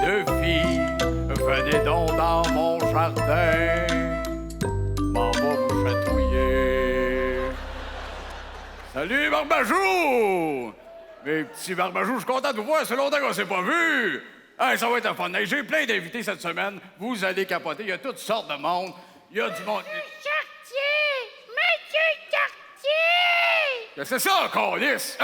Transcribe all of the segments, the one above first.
de filles, venez donc dans mon jardin. M'en va vous chatouiller. Salut, Barbajou! Mes petits Barbajou, je suis content de vous voir, c'est longtemps qu'on s'est pas vu. Hey, ça va être un fun. Hey, j'ai plein d'invités cette semaine. Vous allez capoter. Il y a toutes sortes de monde. Il y a du monde. Monsieur Chartier! C'est ça, calice.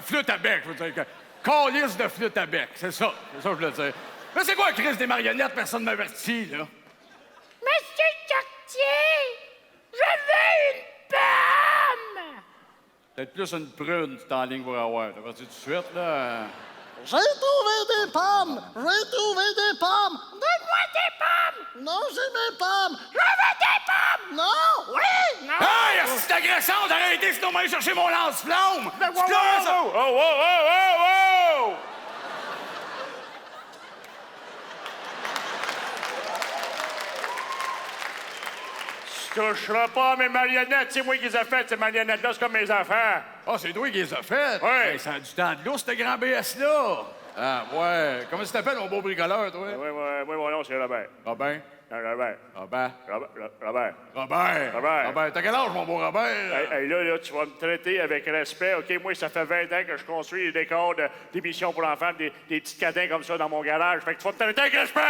Flûte à bec, je veux dire. Calice de flûte à bec, c'est ça. C'est ça que je veux dire. Mais c'est quoi la crise des marionnettes? Personne ne m'avertit, là. Monsieur Chartier! Je veux une pomme! Peut-être plus une prune, tu t'enlignes pour avoir. T'as parti tout de suite, là? J'ai trouvé des pommes! J'ai trouvé des pommes! Donne-moi des pommes! Non, j'ai mes pommes! Je veux des pommes! Non! Oui! Non! Hey, c'est agressant d'arrêter, sinon on va aller chercher mon lance-flamme! Mais wow, Tu commences à- wow, wow, wow, wow! Tu toucheras pas à mes marionnettes. C'est moi qui les ai faites, ces marionnettes-là. C'est comme mes enfants. Ah, c'est toi qui les as faites? Ouais. Hey, ça a du temps de l'eau, ce grand BS-là! Ah, ouais. Comment tu t'appelles, mon beau bricoleur, toi? Oui, mon nom, c'est Robert. Robin? Robert. Robert? Robert. Robert? Robert. Robert, t'as quel âge, mon beau Robert? Hey, là, tu vas me traiter avec respect, OK? Moi, ça fait 20 ans que je construis des décors d'émissions pour enfants, des petits cadins comme ça dans mon garage. Fait que tu vas me traiter avec respect!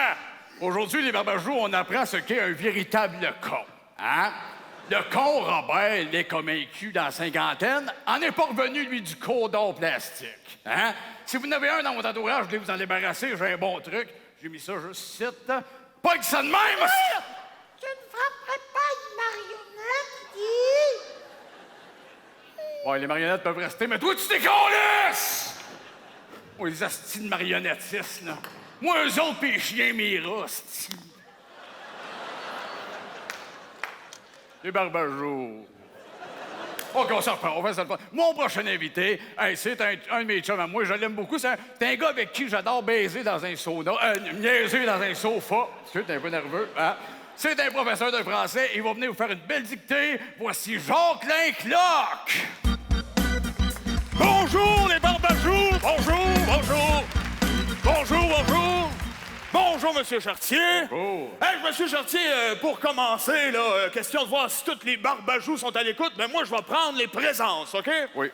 Aujourd'hui, les Barbajous, on apprend ce qu'est un véritable con. Hein? Le con Robert, il est comme un cul dans la cinquantaine, en est pas revenu, lui, du cordon plastique. Hein? Si vous en avez un dans votre entourage, je voulais vous en débarrasser, j'ai un bon truc. J'ai mis ça juste ici. Pas que ça de même! Tu ne frapperais pas une marionnette, dis? Ouais, les marionnettes peuvent rester, mais toi, tu t'écalisses! Oh, les astis de marionnettistes, là. Moi, eux autres, pis les chiens, mes rats, asti. Les Barbajous. OK, on s'en reprend, on fait ça. Mon prochain invité, hey, c'est un de mes chums à moi, je l'aime beaucoup. C'est un gars avec qui j'adore baiser dans un sauna, niaiser dans un sofa. Tu t'es un peu nerveux, hein? C'est un professeur de français, il va venir vous faire une belle dictée. Voici Jacqueline Cloque. Bonjour, les Barbajous! Bonjour! Bonjour, Monsieur Chartier! Oh. Hey, Monsieur Chartier, pour commencer, là, question de voir si tous les Barbajous sont à l'écoute, mais moi, je vais prendre les présences, OK? Oui.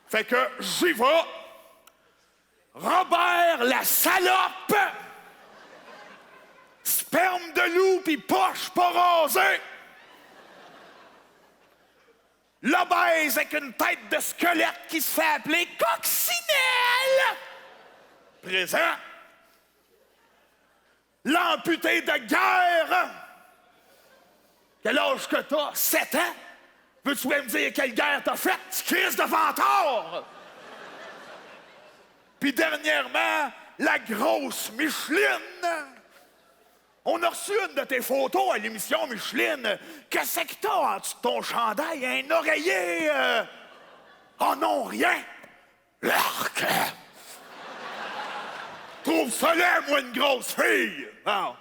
Fait que j'y vais. Robert la salope! Sperme de loup pis poche pas rasée! L'obèse avec une tête de squelette qui se fait appeler coccinelle! Présent. L'amputé de guerre! Quel âge que t'as? 7 ans? Veux-tu me dire quelle guerre t'as faite? Tu crises de vantard! Puis dernièrement, la grosse Micheline! On a reçu une de tes photos à l'émission Micheline. Qu'est-ce que t'as en dessous de ton chandail? Un oreiller? Oh non, rien! L'arc! Trouve ça laid, moi, une grosse fille! Non.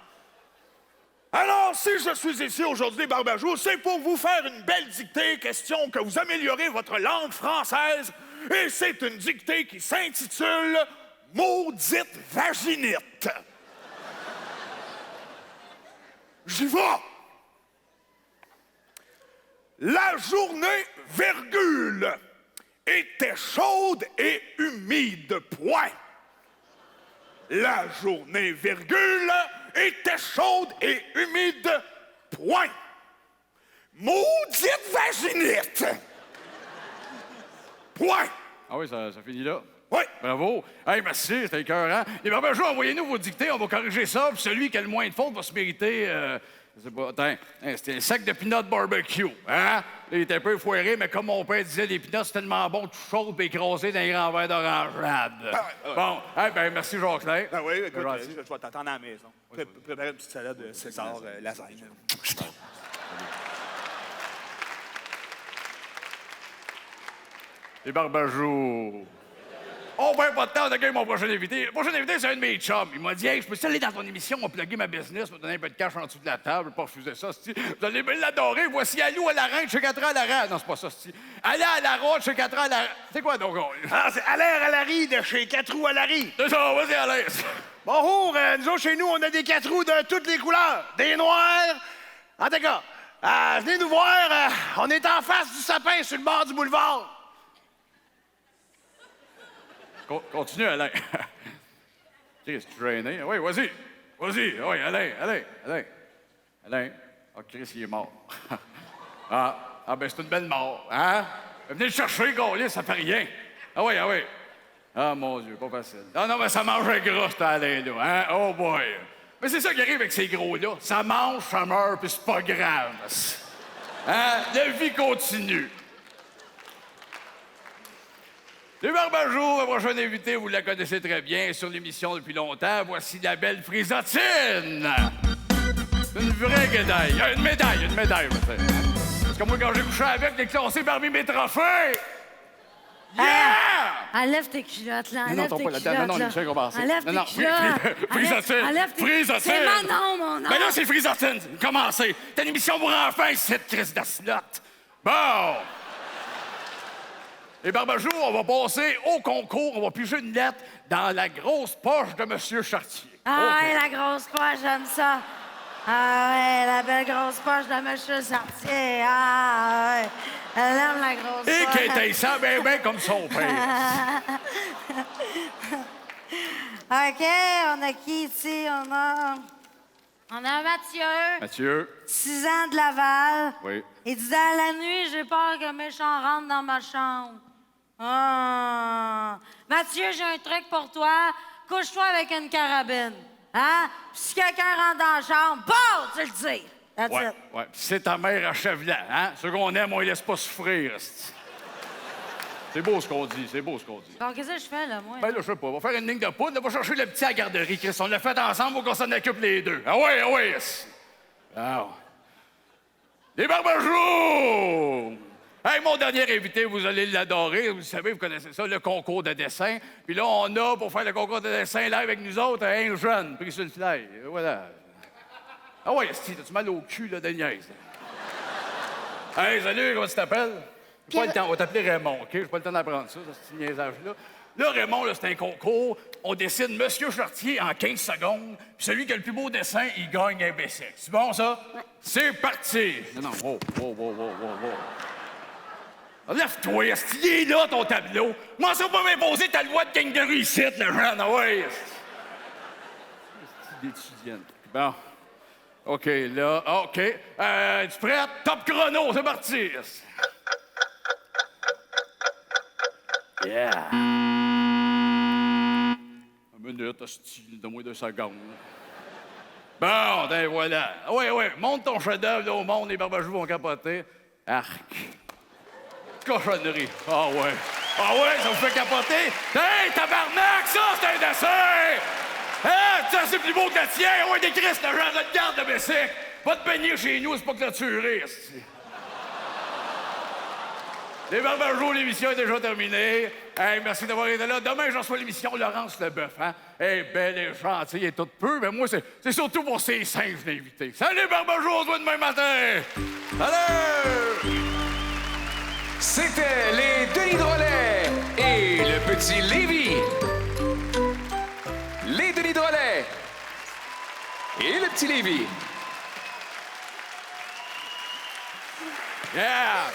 Alors, si je suis ici aujourd'hui, Barbajou, c'est pour vous faire une belle dictée, question que vous améliorez votre langue française. Et c'est une dictée qui s'intitule « Maudite vaginite ». J'y vais! La journée, virgule, était chaude et humide, point. La journée, virgule, était chaude et humide, point. Maudite vaginite! Point. Ah oui, ça finit là. Oui. Bravo. Hey, merci, c'était écœurant. Les Barbajous, envoyez-nous vos dictées, on va corriger ça. Puis celui qui a le moins de fautes va se mériter, je sais pas, attends, c'était un sac de peanuts barbecue, hein? Il était un peu foiré, mais comme mon père disait, les peanuts, c'est tellement bon, tout chaud et écrasé dans un grand verre d'orangeade. Bon, hey, ben merci, Jacqueline. Ah oui, écoute, Gentil. je vais t'attendre à la maison. Préparer une petite salade de César lasagne. Les Barbajous. On perd pas de temps, d'accueillir mon prochain invité. Le prochain invité, c'est un de mes chums. Il m'a dit, hey, je peux aller dans ton émission, on va plugger ma business, me donner un peu de cash en dessous de la table, pas refuser ça, c'ti. Vous allez bien l'adorer. Voici Allou à la reine, chez 4 ans à la reine. Non, c'est pas ça, c'ti. Allez à la route, chez 4 ans à la. C'est quoi donc? Ah, c'est à l'air à la ride, chez 4 roues à la ride. C'est ça, vas-y, allez. Bonjour, nous autres, chez nous, on a des 4 roues de toutes les couleurs. Des noirs. En tout cas, venez nous voir. On est en face du sapin sur le bord du boulevard. Continue, Alain. Chris, tu es gêné. Oui, vas-y. Vas-y. Oui, Alain. Alain. Ah, Chris, il est mort. ben c'est une belle mort, hein? Venez le chercher, gars, ça fait rien. Ah oui. Ah, mon Dieu, pas facile. Non, mais ça mange un gros, cet Alain-là, hein? Oh boy. Mais c'est ça qui arrive avec ces gros-là. Ça mange, ça meurt, puis c'est pas grave. Hein? La vie continue. Les Barbajous, ma prochaine invitée, vous la connaissez très bien, sur l'émission depuis longtemps. Voici la belle Frisotine. Une vraie médaille. Une médaille, je sais. Parce que moi, quand j'ai couché avec, j'ai classé parmi mes trophées. Yeah! Enlève tes culottes, là. Non, pas là-dedans. Non, Michel, on va passer. Enlève tes culottes. Frisotine. Enlève tes... Frisotine. C'est mon nom. Ben là, c'est Frisotine. Commencez. T'as une émission pour enfants, cette crise de slot. Bon. Les Barbajous, on va passer au concours. On va piger une lettre dans la grosse poche de M. Chartier. Ouais, la grosse poche, j'aime ça. Ah ouais, la belle grosse poche de M. Chartier. Ah ouais, elle aime la grosse Et poche. qui était ça, bien comme son père. OK, on a qui ici? On a Mathieu. Mathieu. 6 ans de Laval. Oui. Il disait à la nuit, j'ai peur que méchant rentre dans ma chambre. Ah. Mathieu, j'ai un truc pour toi. Couche-toi avec une carabine. Hein? Puis si quelqu'un rentre dans la chambre, bon, tu le dis. That's it. Ouais. Puis c'est ta mère à Chevelan, hein? Ceux qu'on aime, on les laisse pas souffrir. C'est beau ce qu'on dit, Bon, qu'est-ce que je fais, là, moi? Ben là, je sais pas. On va faire une ligne de poudre. On va chercher le petit à la garderie, Chris. On l'a fait ensemble, faut qu'on s'en occupe les deux. Ah ouais. Alors. Les Barbajous! Hey, mon dernier invité, vous allez l'adorer. Vous savez, vous connaissez ça, le concours de dessin. Puis là, on a, pour faire le concours de dessin live avec nous autres, un jeune pris sur le fly. Voilà. Ah ouais, Esti, t'as-tu mal au cul, là, de niaise? Hey, salut, comment tu t'appelles? J'ai pas le temps, on va t'appeler Raymond, OK? J'ai pas le temps d'apprendre ça, ce petit niaisage-là. Là, Raymond, là, c'est un concours. On dessine Monsieur Chartier en 15 secondes. Puis celui qui a le plus beau dessin, il gagne un bicycle. C'est bon, ça? Ouais. C'est parti! Non, wow. Lève-toi, est-ce qu'il est là, ton tableau? Moi, ça va pas m'imposer ta loi de kangaroo ici, le jeune, ah ouais! C'est d'étudiante. Bon. OK, là, OK. Tu prête? Top chrono, c'est parti! Yeah! Une minute, hostie, donne-moi 2 secondes. Bon, ben voilà. Oui, monte ton chef-d'œuvre là, au monde, les Barbajous vont capoter. Arc. Cochonnerie. Ah ouais, ça vous fait capoter? Hey, tabarnak, ça, c'est un dessin! Hein, ça, c'est plus beau que le tien. Ouais, des Christ, le genre de garde de bicycle. Va te baigner chez nous, c'est pas que la tuerie. Les Barbajous, l'émission est déjà terminée. Hey, merci d'avoir été là. Demain, je reçois l'émission Laurence Leboeuf. Hein? Hey, belle et gentille et tout peu, mais moi, c'est surtout pour ces singes invités. Salut, Barbajous, on se voit demain matin! Salut! C'était les Denis Drolet et le petit Lévi. Les Denis Drolet et le petit Lévi. Yeah!